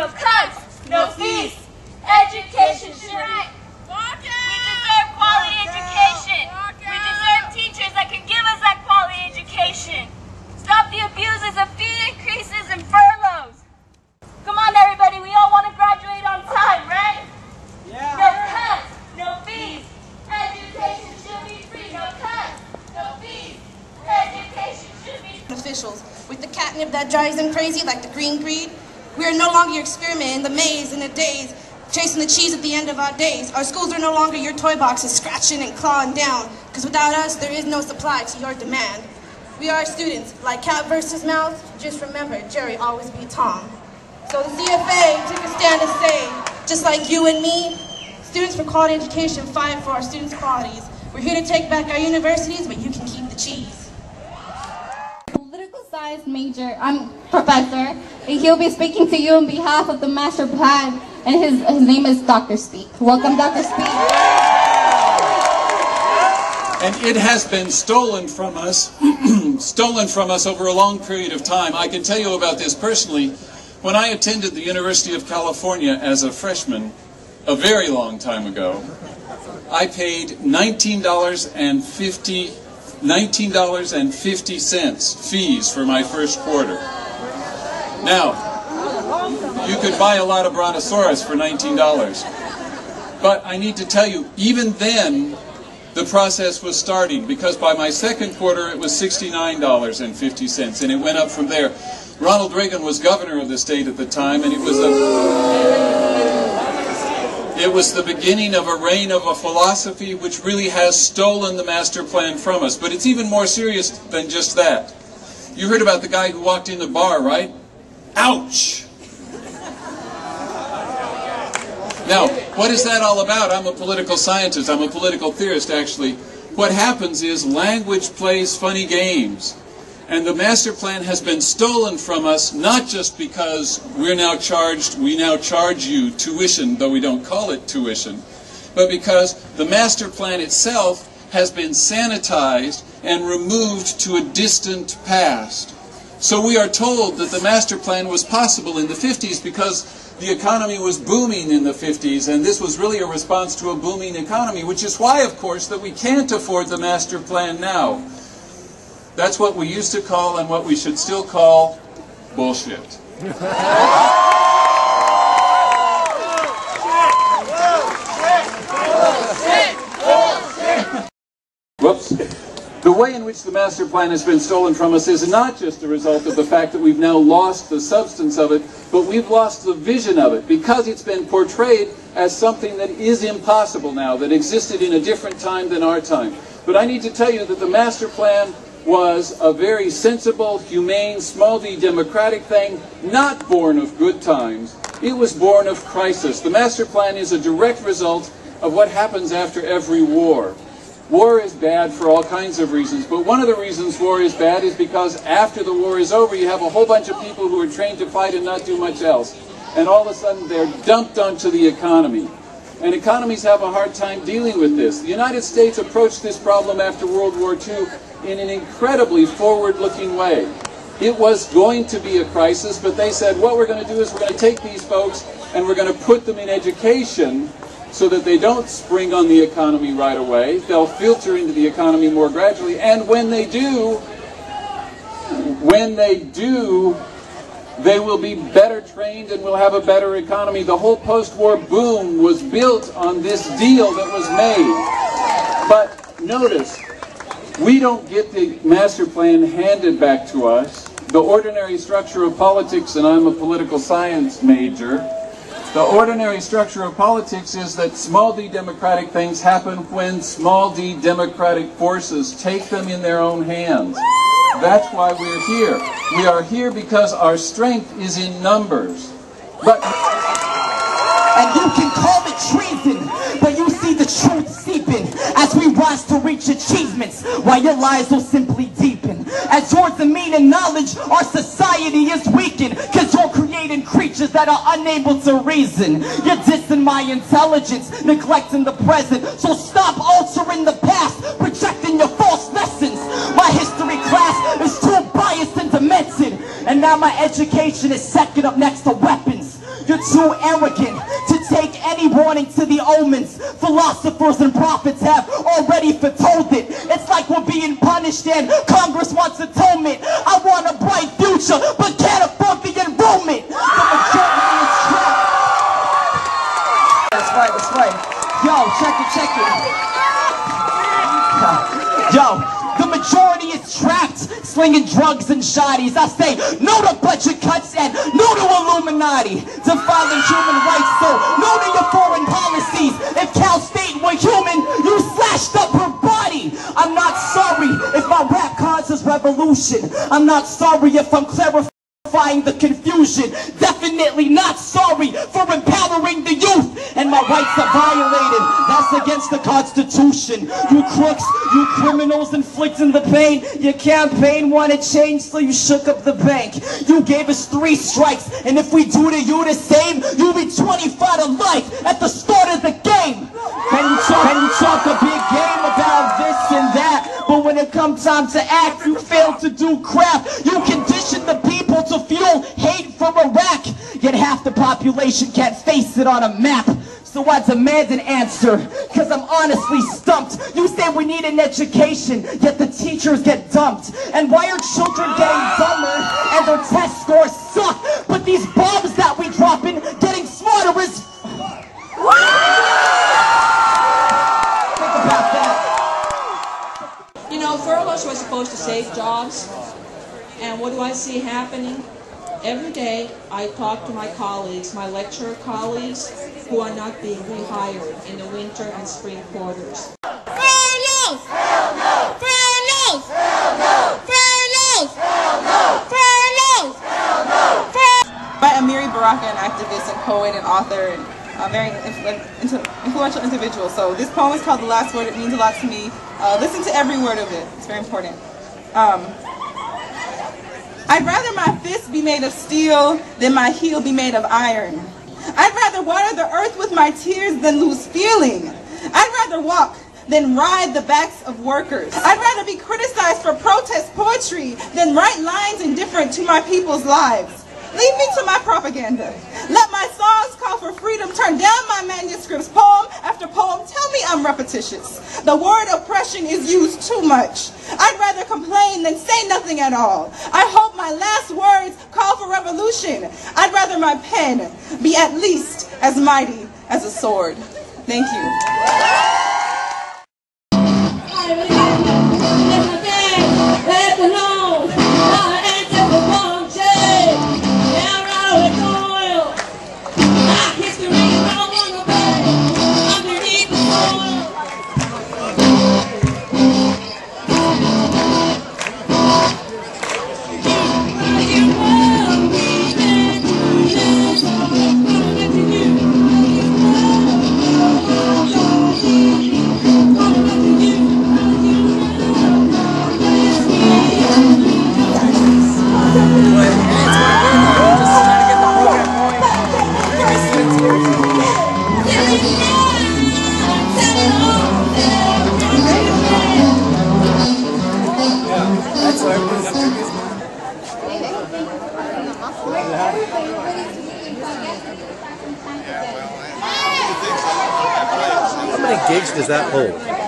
no cuts, no fees. Education should be. We deserve quality education. We deserve teachers that can give us that quality education. Stop the abuses of fee increases and furloughs. Come on, everybody, we all want to graduate on time, right? Yeah. No cuts, no fees. Education should be free. No cuts, no fees. Education should be free. Officials, with the catnip that drives them crazy like the green greed, we are no longer experimenting in the maze in the days, chasing the cheese at the end of our days. Our schools are no longer your toy boxes, scratching and clawing down, because without us, there is no supply to your demand. We are students, like cat versus mouse, just remember, Jerry always beat Tom. So the CFA took a stand to say, just like you and me, students for quality education fight for our students' qualities. We're here to take back our universities, but you can keep the cheese. Political science major, I'm professor, and he'll be speaking to you on behalf of the master plan, and his name is Dr. Speak. Welcome, Dr. Speak. And it has been stolen from us, over a long period of time. I can tell you about this personally. When I attended the University of California as a freshman, a very long time ago, I paid $19.50 fees for my first quarter. Now, you could buy a lot of Brontosaurus for $19. But I need to tell you, even then, the process was starting, because by my second quarter it was $69.50, and it went up from there. Ronald Reagan was governor of the state at the time, and it was the beginning of a reign of a philosophy which really has stolen the master plan from us. But it's even more serious than just that. You heard about the guy who walked in the bar, right? Ouch! Now, what is that all about? I'm a political scientist. I'm a political theorist, actually. What happens is language plays funny games. And the master plan has been stolen from us, not just because we now charge you tuition, though we don't call it tuition, but because the master plan itself has been sanitized and removed to a distant past. So we are told that the master plan was possible in the 50s because the economy was booming in the 50s, and this was really a response to a booming economy, which is why, of course, that we can't afford the master plan now. That's what we used to call, and what we should still call, bullshit. Whoops. The way in which the master plan has been stolen from us is not just a result of the fact that we've now lost the substance of it, but we've lost the vision of it, because it's been portrayed as something that is impossible now, that existed in a different time than our time. But I need to tell you that the master plan was a very sensible, humane, small-d democratic thing, not born of good times. It was born of crisis. The master plan is a direct result of what happens after every war. War is bad for all kinds of reasons, but one of the reasons war is bad is because after the war is over, you have a whole bunch of people who are trained to fight and not do much else. And all of a sudden, they're dumped onto the economy. And economies have a hard time dealing with this. The United States approached this problem after World War II in an incredibly forward-looking way. It was going to be a crisis, but they said, what we're going to do is we're going to take these folks and we're going to put them in education so that they don't spring on the economy right away. They'll filter into the economy more gradually, and when they do, they will be better trained and will have a better economy. The whole post-war boom was built on this deal that was made. But notice, we don't get the master plan handed back to us. The ordinary structure of politics, and I'm a political science major, the ordinary structure of politics is that small-d democratic things happen when small-d democratic forces take them in their own hands. That's why we're here. We are here because our strength is in numbers. And you can call it treason, but you see the truth seeping as we rise to reach achievements, while your lies will simply deepen. As towards the mean and knowledge, our society is weakened, because you're creating creatures that are unable to reason. You're dissing my intelligence, neglecting the present, so stop altering the past, projecting your false lessons. My history class is too biased and demented, and now my education is second up next to weapons. You're too arrogant to take any warning to the omens. Philosophers and prophets have already foretold it. It's like we're being punished and Congress wants atonement. I want a bright future, but can't afford the enrollment. The majority is trapped. That's right. Yo, check it. Yo, the majority is trapped, slinging drugs and shotties. I say no to budget cuts and no to Illuminati. Defiling human rights, so no to your foreign policies. If Cal State were human, you slashed up her body. I'm not sorry if my rap causes revolution. I'm not sorry if I'm clarifying the confusion. Definitely not sorry for empowering the youth. And my rights are violated. That's against the Constitution. You crooks, you criminals inflicting the pain. Your campaign wanted change, so you shook up the bank. You gave us 3 strikes, and if we do to you the same, you'll be 25 to life at the start of the game. Can you talk a big game about this and that, but when it comes time to act, you fail to do crap. You condition the people to fuel hate from Iraq, yet half the population can't face it on a map. So I demand an answer, cause I'm honestly stumped. You say we need an education, yet the teachers get dumped. And why are children getting dumber and their test scores suck? But these bombs that we dropping, getting smarter is... Think about that. You know, furloughs were supposed to save jobs, and what do I see happening? Every day I talk to my colleagues, my lecturer colleagues, who are not being rehired in the winter and spring quarters. Furloughs! Furloughs! Furloughs! Furloughs! Furloughs! Furloughs! I'm Amiri Baraka, an activist and poet and author and a very influential individual. So this poem is called The Last Word. It means a lot to me. Listen to every word of it. It's very important. I'd rather my fist be made of steel than my heel be made of iron. I'd rather water the earth with my tears than lose feeling. I'd rather walk than ride the backs of workers. I'd rather be criticized for protest poetry than write lines indifferent to my people's lives. Leave me to my propaganda. Let my songs call for freedom. Turn down my manuscripts, poem after poem. Tell me I'm repetitious. The word oppression is used too much. I'd rather complain than say nothing at all. I hope my last words call for revolution. I'd rather my pen be at least as mighty as a sword. Thank you. How many gigs does that hold?